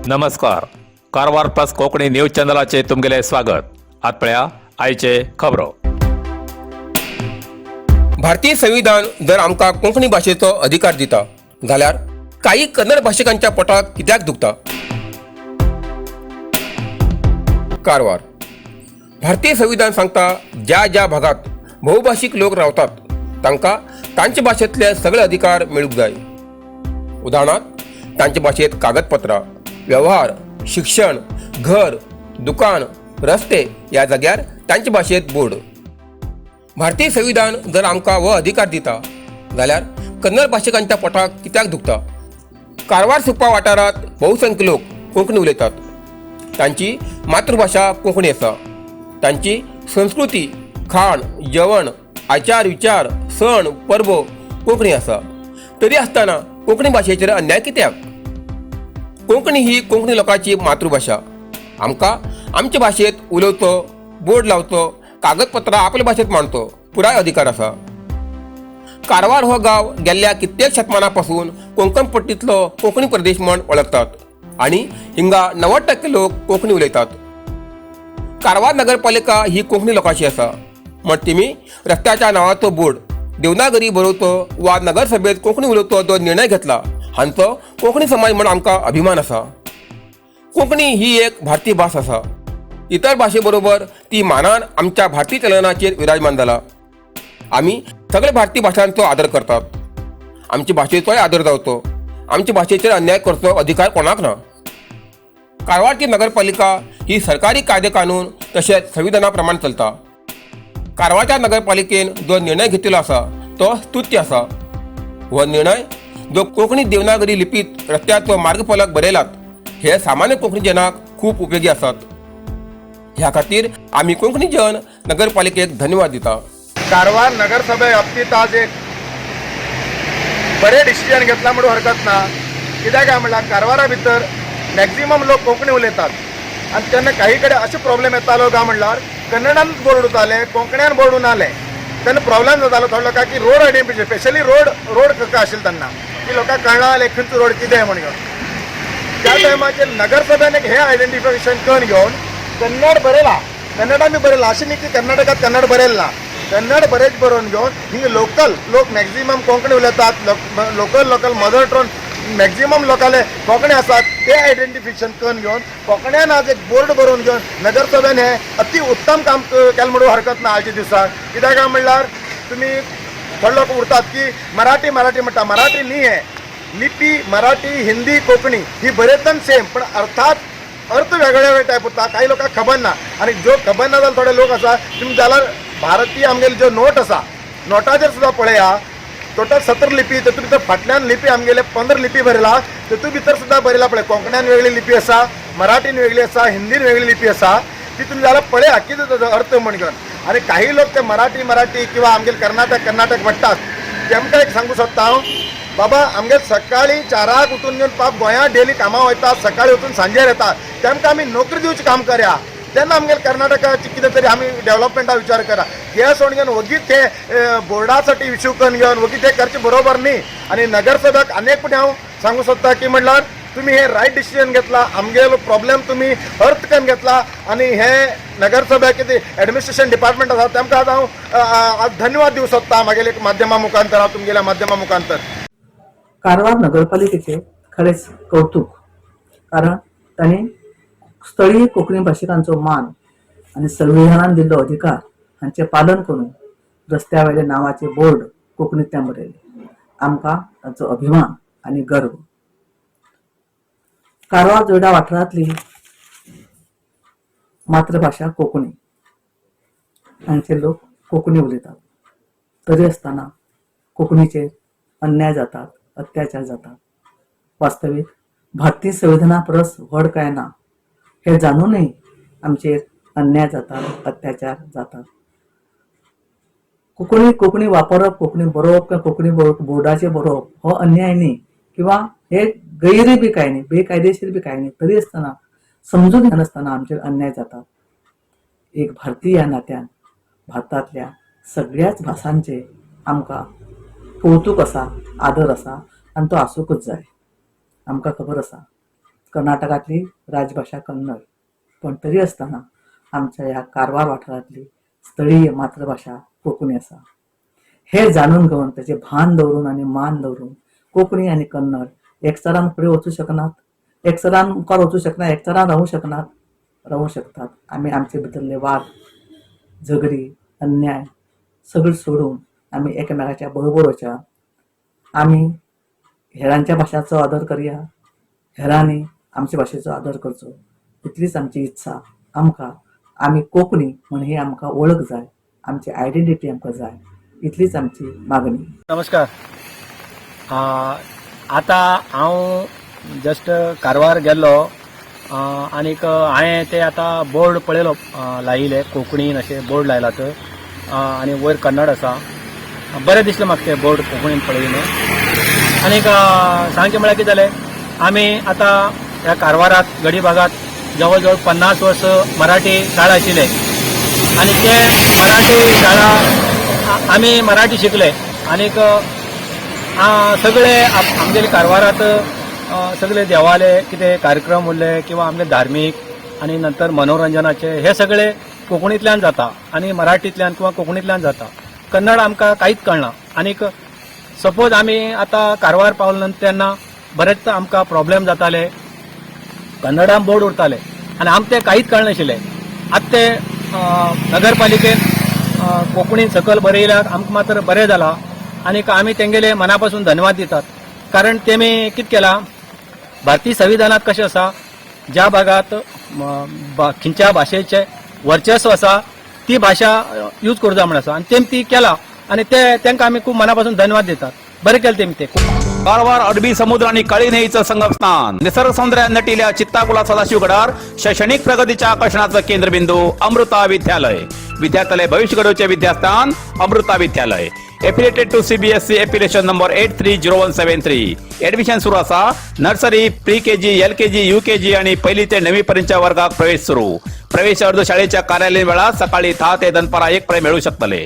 नमस्कार. Karwar plus Konkani news चॅनलाचे तुमगेले स्वागत. आतपळ्या आयचे खबरो. भारतीय संविधान जर आमकां कोंकणी भाशेचो अधिकार दिता जाल्यार काही कन्नड भाशिकांच्या पोटाक कित्याक दुखता? कारवार. भारतीय संविधान सांगता ज्या ज्या भागात बहुभाषिक लोक रावतात तांकां तांचे भाशेंतले सगळे अधिकार मेळूंक जाय. उदाहरणार्थ तांचे भाशेंत कागदपत्रां, व्यवहार, शिक्षण, घर, दुकान, रस्ते ह्या जाग्यार तांचे भाशेंत बोर्ड. भारतीय संविधान जर आमकां हो अधिकार दिता जाल्यार कन्नड भाशिकांच्या पोटाक कित्याक दुखता? कारवार सुपा वाठारांत बहुसंख्य लोक कोंकणी उलयतात. तांची मातृभाशा कोंकणी आसा. तांची संस्कृती, खाण, जेवण, आचार विचार, सण परबो कोंकणी आसा. तरी आसतना कोंकणी भाशेचेर अन्याय कित्याक? कोंकणी ही कोंकणी लोकांची मातृभाशा. आमकां आमचे भाशेंत उलोवचो, बोर्ड लावचो, कागदपत्रां आपले भाशेंत मांडचो पुराय अधिकार आसा. कारवार हो गांव गेल्ल्या कित्येक शतमानां पासून कोंकण पट्टींतलो कोंकणी प्रदेश म्हूण वळखतात आनी हिंगा 90% लोक कोंकणी उलयतात. कारवार नगरपालिका ही कोंकणी लोकांची आसा. म्हण तिमी रस्त्याच्या नांवाचो बोर्ड देवनागरी बरोवचो वा नगरसभेत कोंकणी उलोवचो जो निर्णय घेतला हांचो कोंकणी समाज म्हण आमकां अभिमान आसा. कोंकणी ही एक भारतीय भास आसा. इतर भाशे बरोबर ती मानान आमच्या भारतीय चलनाचेर विराजमान जाला. आमी सगळे भारतीय भाशांचो आदर करतात. आमचे भाशेचोय आदर जावचो. आमचे भाशेचेर अन्याय करचो अधिकार कोणाक ना. कारवारची नगरपालिका ही सरकारी कायदे कानून तशेंच संविधाना प्रमाण चलता. कारवारच्या नगरपालिकेन जो निर्णय घेतिल्लो आसा तो स्तुत्य आसा. हो निर्णय जो कोंकणी देवनागरी लिपीत रस्त्याचो मार्गफलक बरयलात हे सामान्य कोंकणी जनाक खूप उपयोगी आसात. ह्या खातीर आमी कोंकणी जन नगरपालिकेक धन्यवाद दिता. कारवार नगरसभे बाबतीत आज एक बरे डिसिजन घेतला म्हणून हरकत ना. कित्याक काय म्हणल्यार कारवारा भितर मॅक्झिमम लोक कोंकणी उलयतात आनी तेन्ना काही कडेन अशे प्रॉब्लेम येतालो काय म्हणल्यार कन्नडान बोर्ड उरताले, कोंकण्यान बोर्ड उरनाले. तेन्ना प्रॉब्लेम जातालो थोडे लोकांक की रोड आयडेंटिफिकेशन स्पेशली रोड खंय आशिल्लो तेन्ना की लोकांक कळनासलें खंयचो रोड कितें म्हणून घेवन. त्या टायमाचेर नगरसभेन एक हें आयडेंटिफिकेशन करून घेवन कन्नड बरयला, कन्नडान बी बरयला. अशें न्ही की कर्नाटकांत कन्नड बरयलें ना. कन्नड बरेच बरोवन घेवन हिंगा लोकल लोक मॅक्झिमम कोंकणी उलयतात. लोकल मदर टंग मॅक्झिमम लोकांले कोंकणी आसात ते आयडेंटिफिकेशन करून घेवन कोंकण्यान आज एक बोर्ड बरोवन घेवन नगरसभेन हें अति उत्तम काम केलें म्हणून हरकत ना आजच्या दिसाक. कित्याक काय म्हणल्यार तुमी थोडे लोक उरतात की मराठी म्हणटा. मराठी न्ही हे लिपी मराठी, हिंदी, कोंकणी ही बरयतना सेम पण अर्थ वेगळे टायप उरता. काही लोकांक खबर ना आनी ज्यो खबर ना जाल्यार थोडे लोक आसा तुमी जाल्यार भारतीय आमगेले ज्यो नोट आसा नोटाचेर सुद्दां पळया टोटल 17 लिपी तेतून भितर फाटल्यान लिपी आमगेले 15 लिपी बरयला. तेतून भितर सुद्दां बरयला पळय कोंकण्यान वेगळी लिपी आसा, मराठीन वेगळी आसा, हिंदीन वेगळी लिपी आसा. ती तुमी जाल्यार पळया कितें ताजो अर्थ म्हण घेवन. आनी काही लोक ते मराठी किंवा आमगेले कर्नाटक म्हणटात तेमकां एक सांगू सोदता हांव बाबा आमगे सकाळी 4 उठून घेवन पाप गोंयांत डेली कामां वयतात, सकाळी वचून सांजेर येतात. तेमकां आमी नोकरी दिवचें काम करया. तेन्ना आमगेले कर्नाटकाची कितें तरी आमी डेव्हलपमेंटा विचार करा. हे सोडून घेवन वगीच ते बोर्डासाठी इश्यू करून घेवन वगीच ते करचें बरोबर न्ही. आनी नगरसभेक आनीक फुडें हांव सांगू सोदता की म्हणल्यार तुमी हे रायट डिसिजन घेतला. आमगेलो प्रॉब्लेम तुमी अर्थ करून घेतला आनी हे नगरसभेक कितें एडमिनिस्ट्रेशन डिपार्टमेंट आसा तेमकां हांव धन्यवाद दिवंक सोदता म्हागेले माध्यमा मुखांतर. हांव तुमगेल्या माध्यमा मुखांतर कारवार नगरपालिकेचे खरेच कौतुक. कारण तांणी स्थळीय कोंकणी भाशिकांचो मान आणि संविधानान दिल्लो अधिकार हांचे पालन करून रस्त्या वयले नांवाचे बोर्ड कोंकणींतल्यान बरयले. आमकां ताचो अभिमान आणि गर्व. कारवार जोडा वाठारांतली मातृभाशा कोंकणी. हांगचे लोक कोंकणी उलयतात. तरी आसतना कोंकणीचेर अन्याय जातात, अत्याचार जातात. वास्तवीक भारतीय संविधाना परस व्हड काय ना हे जाणूनय आमचेर अन्याय जातात, अत्याचार जातात. कोंकणी वापरप, कोंकणी बरोवप किंवा कोंकणी बोर्डाचे बरोवप हो अन्याय न्ही किंवा हे गैरी बी काय न्ही, बेकायदेशीर बी काय न्ही. तरी आसतना समजून घेनासतना आमचेर अन्याय जातात. एक भारतीय ह्या नात्यान भारतांतल्या सगळ्याच भासांचे आमकां कौतुक आसा, आदर आसा आणि तो आसूकच जाय. आमकां खबर आसा कर्नाटकातली राजभाषा कन्नड, पण तरी आसतना आमच्या ह्या कारवार वाठारांतली स्थळीय मातृभाषा कोंकणी आसा. हे जाणून घेवन त्याचे भान दवरून आनी मान दवरून कोंकणी आनी कन्नड एकचारान फुडें वचूं शकनात, एकचारान मुखार वचूं शकना, एकचारान रावूं शकतात. आमी आमचे भितरले वाद, झगडी, अन्याय सगळें सोडून आमी एकामेकाच्या बरोबर वचया. आमी हेरांच्या भाशांचो आदर करया, हेरांनी आमच्या भाशेचो आदर करचो, इतलीच आमची इत्सा. आमी कोंकणी म्हण ही आमकां वळख जाय, आमची आयडेंटिटी आमकां जाय, इतलीच आमची मागणी. नमस्कार. आतां हांव जस्ट कारवार गेल्लो आनीक हांवें ते आतां बोर्ड पळयलो लायिल्ले कोंकणीन अशे बोर्ड लायलात आनी वयर कन्नड आसा. बरें दिसलें म्हाका ते बोर्ड कोंकणीन पळयले. आनीक सांगचें म्हळ्यार कितें जालें, आमी आतां ह्या कारवारांत गडी भागात जवळ जवळ 50 वर्स मराठी शाळा आशिल्ले आनी ते मराठी शाळा आमी मराठी शिकले. आनीक सगळे आमगेले कारवारांत सगळे देवाले कितें कार्यक्रम उरले किंवा आमगे धार्मीक आनी नंतर मनोरंजनाचे हे सगळे कोंकणींतल्यान जाता आनी मराठींतल्यान किंवा कोंकणींतल्यान जाता. कन्नड आमकां कांयच कळना. आनीक सपोज आमी आतां कारवार पावले तेन्ना बरेच आमकां प्रॉब्लेम जाताले, कन्नडान बोर्ड उरताले आनी आमकां ते कांयच कळनाशिल्ले. आतां ते नगरपालिकेन कोंकणीन सकयल बरयल्यात, आमकां मात्र बरें जालां. आनीक आमी तेंगेले मना पासून धन्यवाद दितात. कारण तेमी कितें केलां, भारतीय संविधानात कशें आसा, ज्या भागात खंयच्या भाशेचें वर्चस्व आसा ती भाशा यूज करूं जाय म्हण आसा आनी तेमी ती केला आनी तेंकां आमी खूब मना पासून धन्यवाद दितात. बरें केलें तेमी ते. कारवार अरबी समुद्र आणि काळी न्हंयेचं संगम स्नान, निसर्ग सौंदर्यात नटिल्या चित्ताकुला सदाशिवगडार शैक्षणिक प्रगतीच्या आकर्षणाचं केंद्रबिंदू अमृता विद्यालय. विद्यार्थ्यालय भविष्य घडोवचे विद्यास्थान Amrita Vidyalaya. Affiliated to CBSE affiliation number 830173. Admission सुरू असा. Nursery, pre KG, LKG, UKG आणि 1ली ते 9वी पर्यंतच्या वर्गात प्रवेश सुरू. प्रवेश अर्ज शाळेच्या कार्यालयीन वेळा सकाळी 10 ते दनपारा 1 पर्यंत मिळू शकतले.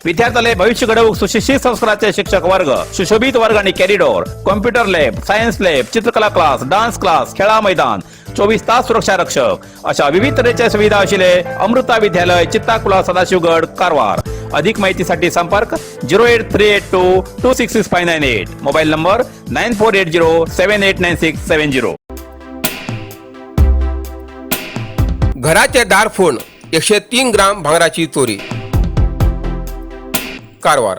विद्यार्थ्यालय भविष्य घडवूक सुशिक्षित संस्काराचे शिक्षक वर्ग, सुशोभित वर्ग आणि corridor, computer lab, science lab, चित्रकला क्लास, डान्स क्लास, खेळा मैदान, 24 तास सुरक्षा रक्षक अशा विविध तरेच्या सुविधा आशिल्ले अमृता विद्यालय, चित्ताकुला, सदाशिवगड, कारवार. अधिक माहितीसाठी संपर्क 08382266598. Mobile number 9480789670. घराचे दार फोड 103 ग्राम भांगराची चोरी. कारवार.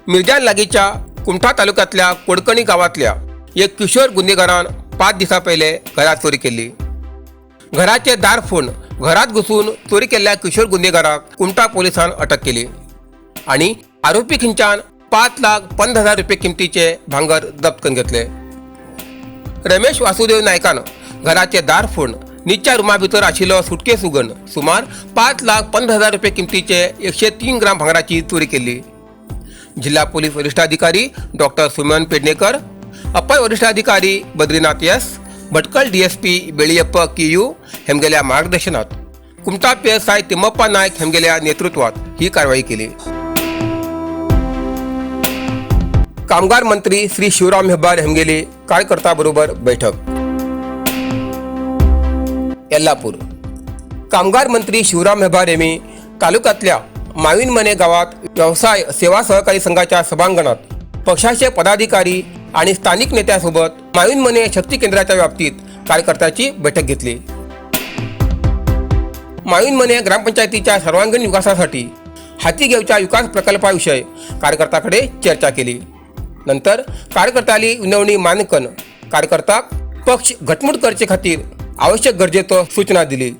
मिरजान लागींच्या कुमठा तालुक्यातल्या कोडकणी गावातल्या एक किशोर गुन्हेगारान 5 दिसा पयले घरात चोरी केली. घराचे दार फोडून घरात घुसून चोरी केल्ल्या किशोर गुन्हेगाराक कुमठा पोलिसांन अटक केली आणि आरोपी खिंच्यान 5,50,000 रुपये किमतीचे भांगर जप्त करून घेतले. रमेश वासुदेव नायकान घराचे दार फोडून नीच्या रुमा भितर आशिल्लो सुटकेस उगडून सुमार 5,50,000 रुपये किमतीचे 103 ग्राम भांगराची चोरी केली. जिल्हा पोलीस वरिष्ठाधिकारी डॉक्टर सुमन पेडणेकर, अप्पर वरिष्ठाधिकारी Badrinath S, Bhatkal DSP Beliyappa KU हेमगेल्या मार्गदर्शनात कुमठा PSI तिम्मप्पा नायक हेमगेल्या नेतृत्वात ही कारवाई केली. कामगार मंत्री श्री शिवराम हेब्बार हेमगेली कार्यकर्ता बरोबर बैठक. येल्लापूर. कामगार मंत्री शिवराम हेब्बार यांनी तालुक्यातल्या माविनमने गावात व्यवसाय सेवा सहकारी संघाच्या सभांगणात पक्षाचे पदाधिकारी आणि स्थानिक नेत्यांसोबत माविनमने शक्ती केंद्राच्या व्याप्तीत कार्यकर्त्याची बैठक घेतली. माविनमने ग्रामपंचायतीच्या सर्वांगीण विकासासाठी हाती घेवच्या विकास प्रकल्पाविषयी कार्यकर्त्याकडे चर्चा केली. नंतर कार्यकर्त्यांनी विनवणी मानकन कार्यकर्त्याक पक्ष घटमूट करचे खातीर आवश्यक गरजेचो सूचना दिली.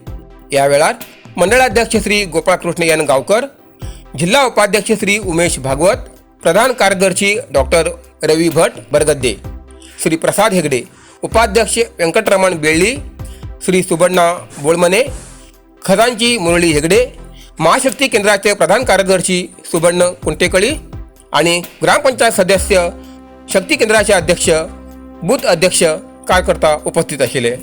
या वेळार मंडळाध्यक्ष श्री गोपाळकृष्ण एन गावकर, जिल्हा उपाध्यक्ष श्री उमेश भागवत, प्रधान कार्यदर्शी डॉक्टर रवी भट बरगद्दे, श्री प्रसाद हेगडे, उपाध्यक्ष व्यंकटरमण बेळ्ळी, श्री सुबण्णा बोळमने, खजांची मुरळी हेगडे, महाशक्ती केंद्राचे प्रधान कार्यदर्शी सुबर्ण कुंटेकळी आणि ग्रामपंचायत सदस्य, शक्ती केंद्राचे अध्यक्ष, बूथ अध्यक्ष कार्यकर्ता उपस्थित आशिल्ले.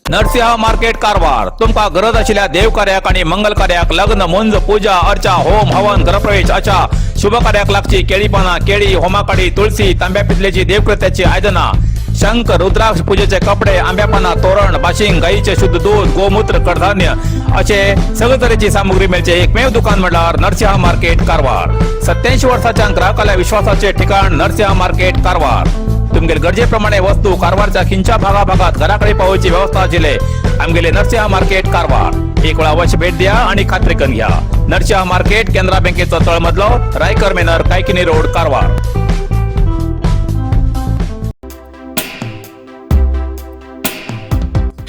नरसिंह मार्केट कारवार. तुमका गरज आशिल्ल्या देव कार्याक आणि मंगल कार्याक, लग्न, मुंज, पूजा, अर्चा, होम, हवन, गृहप्रवेश अशा शुभ कार्याक लागची केळी पानां, केळी, होमाकाडी, तुळशी, तांब्या पितलेची देवकृत्याची आयदनां, शंख रुद्राक्ष पूजेचे कपडे, आंब्यापाना तोरण, बाशिंग, गाईचे शुद्ध दूध, गोमूत्र, कडधान्य असे सगळे तऱ्हेची सामुग्री मिळते एकमेव दुकान म्हणल्यार नरसिंह मार्केट कारवार. 87 वर्सांच्या ग्राहकाला विश्वासाचे ठिकाण नरसिंह मार्केट कारवार. तुमगेर गरजेप्रमाणे वस्तू कारवारच्या खिंच्या भागात घराकडे पावोवची व्यवस्था आशिल्ले आमगेले नरसिंह मार्केट कारवार. एक वेळा अवश्य भेट द्या आणि खात्री करून घ्या. नरसिंह मार्केट, केनरा बँकेचो तळमजलो, रायकर मेनर, कायकिनी रोड, कारवार.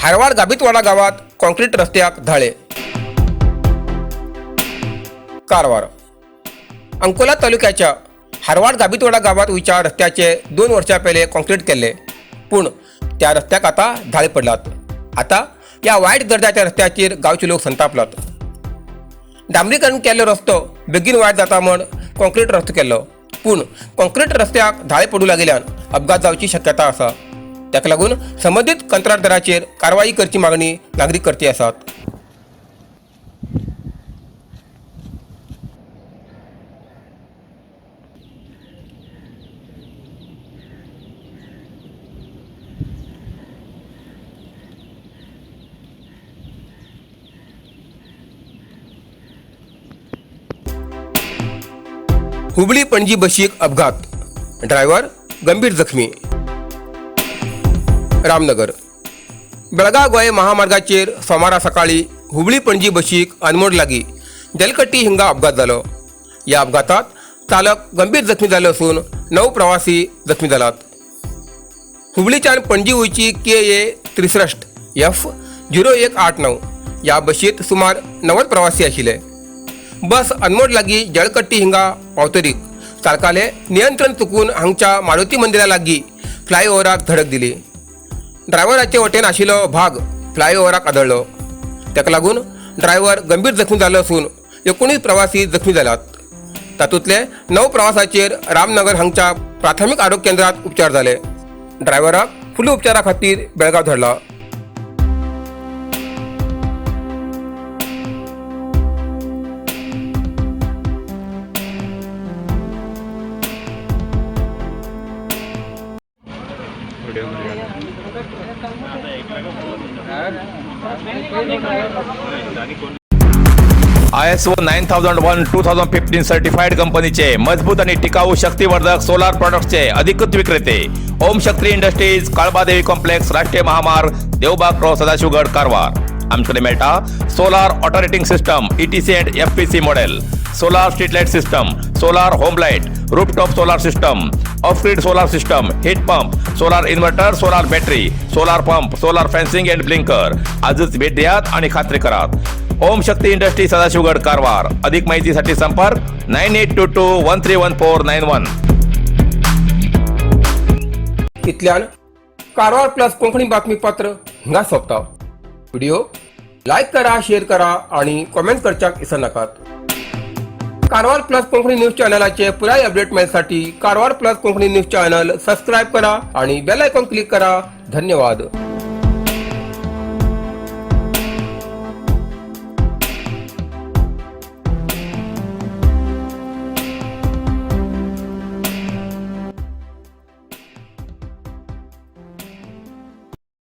हारवाड गाबितवाडा गावात कॉन्क्रीट रस्त्याक धाळे. कारवार. अंकोला तालुक्याच्या हारवाड गाबितवाडा गावात वयच्या रस्त्याचे 2 वर्सां पयले कॉन्क्रीट केल्ले, पूण त्या रस्त्याक आता धाळे पडलात. आता या वायट दर्जाच्या रस्त्याचेर गांवचे लोक संतापलात. डांबरीकरण केल्लो रस्तो बेगीन वायट जाता म्हण कॉन्क्रीट रस्तो केल्लो, पूण कॉन्क्रीट रस्त्याक धाळे पडू लागिल्ल्यान अपघात जावची शक्यता आसा. ताका लागून संबंदीत कंत्राटदाराचेर कारवाई करची मागणी नागरीक करचे आसात. हुबळी पणजी बशीक अपघात, ड्रायव्हर गंभीर जखमी. रामनगर. बेळगाव गोंय महामार्गाचेर सोमारा सकाळी हुबळी पणजी बशीक अनमोड लागीं जलकट्टी हिंगा अपघात जालो. या अपघातात चालक गंभीर जखमी जालो असून 9 प्रवासी जखमी जालात. हुबळीच्यान पणजी वयची KA 63 F0189 या बशीत सुमार 90 प्रवासी आशिल्ले. बस अनमोड लागीं जळकट्टी हिंगा पावतरीक चालकाले नियंत्रण चुकून हांगच्या मारुती मंदिरा लागीं फ्लायओव्हराक धडक दिली. ड्रायव्हराचे वटेन आशिल्लो भाग फ्लायओव्हराक आदळ्ळो. ताका लागून ड्रायव्हर गंभीर जखमी जालो असून 19 प्रवासी जखमी जाल्यात. तातूंतले 9 प्रवासाचेर रामनगर हांगच्या प्राथमीक आरोग्य केंद्रात उपचार जाले. ड्रायव्हराक फुल उपचारा खातीर बेळगांव धाडला. ISO 9001:2015 सर्टिफाईड कंपनीचे मजबूत आणि टिकाऊ शक्तिवर्धक सोलार प्रोडक्ट्सचे अधिकृत विक्रेते ओम शक्ती इंडस्ट्रीज, काळबादेवी कॉम्प्लेक्स, राष्ट्रीय महामार्ग, देवबाग रोड, सदाशिवगड, कारवार. आमच्याकडे मेळटा solar auto rating system ETC and FPC model, solar street light system, solar home light, rooftop solar system, of grid solar system, heat pump, solar inverter, solar battery, solar pump, solar fencing and blinker. आजच भेट द्यात आणि खात्री करात. ओम शक्ती industry, Sadashivgad, Karwar. अधिक माहितीसाठी संपर्क 9822131491. इतल्यान कारवार प्लस कोंकणी बातमीपत्र हिंगा सोंपता. व्हिडिओ लाईक करा, शेअर करा आणि कॉमेंट करच्याक विसरू नाकात. कारवार प्लस कोंकणी न्यूज चॅनलाचे पुराय अपडेट मेळसाठी Karwar plus Konkani news channel subscribe करा आणि बेल आयकॉन क्लिक करा. धन्यवाद.